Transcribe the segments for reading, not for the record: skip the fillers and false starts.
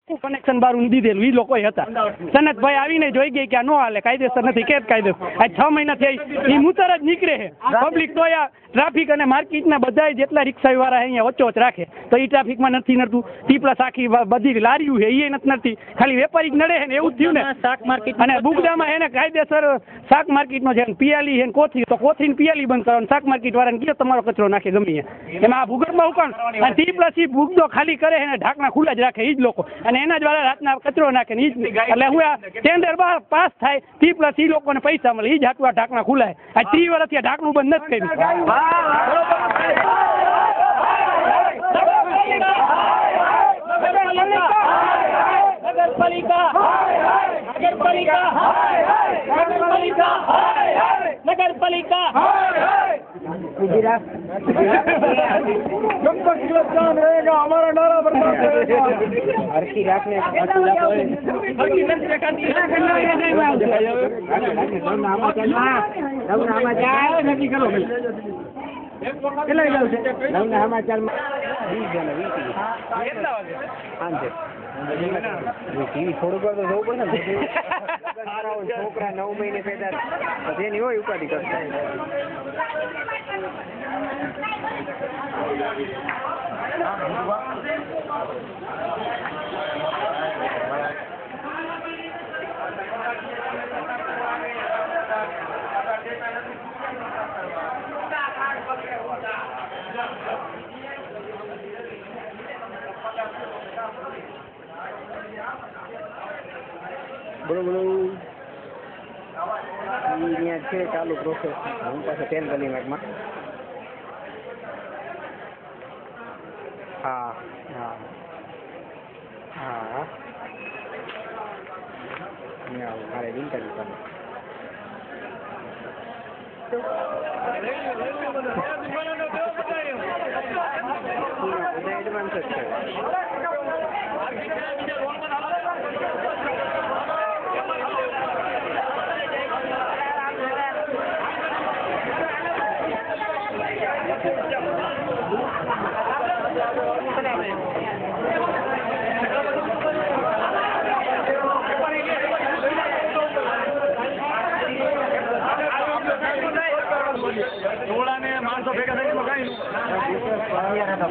Connection બારું દીધેલું એ લોકો હતા. સનતભાઈ આવીને જોઈ ગઈ કે આ નો હાલે, કાયદેસર નથી, કે કાયદેસર આ 6 મહિના થઈ એ મુતર જ નીકળે છે. પબ્લિક તો આ ટ્રાફિક અને માર્કેટના બધા જેટલા રિક્ષા વાળા અહીંયા વચ્ચોવચ રાખે તો એ ટ્રાફિકમાં નથી નડતું. ટી પ્લસ આખી બધી લારીઓ છે એ નથી નડતી, ખાલી વેપારી જ નડે છે ને એવું જ થયું ને. શાક માર્કેટ અને બુગડામાં એને કાયદેસર શાક માર્કેટનો છે પિયાલી છે કોથળી, તો કોથળીને પિયાલી બંધ કરવાનું, શાક માર્કેટ વાળાને કયો તમારો કચરો નાખે ગમે એમાં. આ ભૂગર્ભમાં ઉકાણ અને ટી પ્લસ એ ભૂગડો ખાલી કરે છે ને ઢાંકણા ખુલ્લા જ રાખે એ જ લોકો, અને એના જ વાળા રાતના કચરો નાખે ને એ જ. એટલે હું આ ટેન્ડર પાસ થાય ટી પ્લસ એ લોકોને પૈસા મળે એ જ હાટું આ ઢાંકણા ખુલાય. આ 30 વર્ષથી આ ઢાંકણું બંધ નથી કર્યું. नगरपालिका हमारा नारा ટીવી થોડુંક વાર તો જોવું પડે ને. છોકરા 9 મહિને પેદા એની હોય ઉપાધિ કરતા. બોલો અહીંયા છે ચાલુ પ્રોસેસ. હું પાસે 10 કલાકમાં. હા હા હા મારે ઇન્ટરવ્યુ કરવું. એડવાન્સ જ છે.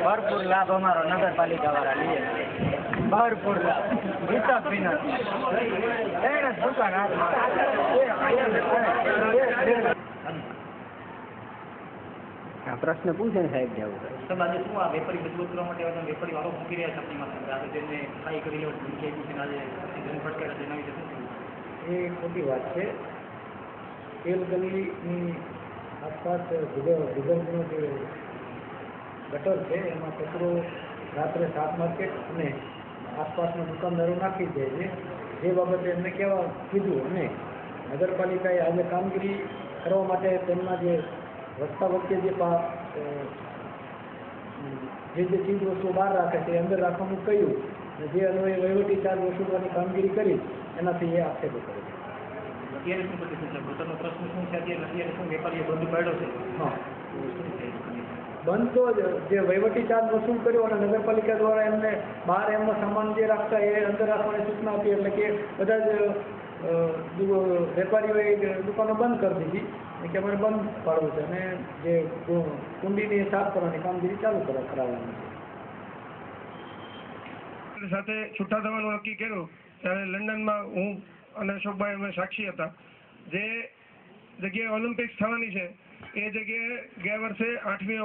ભરપૂર લાભ અમારો નગરપાલિકા વાળા લઈએ, ભરપૂર લાભ. પ્રશ્ન પૂછે ને સાહેબ જવું શું આ વેપારી મજબૂત કરવા માટે વેપારી વાળો મૂકી રહ્યા છે એ ખોટી વાત છે. તેલ ગલીની આસપાસ ભૂગર્ભનો જે ગટર છે એમાં કચરો રાત્રે શાક માર્કેટ અને આસપાસના દુકાનદારો નાખી દે છે. જે બાબતે એમને કહેવા કીધું અને નગરપાલિકાએ આજે કામગીરી કરવા માટે તેમના જે રસ્તા વચ્ચે જે ચીજ વસ્તુઓ બહાર રાખે છે અંદર રાખવાનું કહ્યું, અને જે અન્વયે વહીવટી ચાર્જ વસૂલવાની કામગીરી કરી એનાથી એ આક્ષેપો કરે છે. હા, બંધ તો જે વહીવટી ચાર્જ વસૂલ કર્યો અને નગરપાલિકા દ્વારા એમને બહાર એમનો સામાન જે રાખતા એ અંદર રાખવાની સૂચના આપી, એટલે કે બધા જ વેપારીઓએ દુકાનો બંધ કરી દીધી કે અમારે બંધ પાડવું છે અને જે કુંડીને સાફ કરવાની કામગીરી ચાલુ કરાવવાની છે. સાથે છૂટા થવાનું નક્કી કર્યું ત્યારે લંડનમાં હું અને અશોકભાઈ અમે સાક્ષી હતા. જે જગ્યાએ ઓલિમ્પિક્સ થવાની છે એ જગ્યાએ ગયા વર્ષે 8મી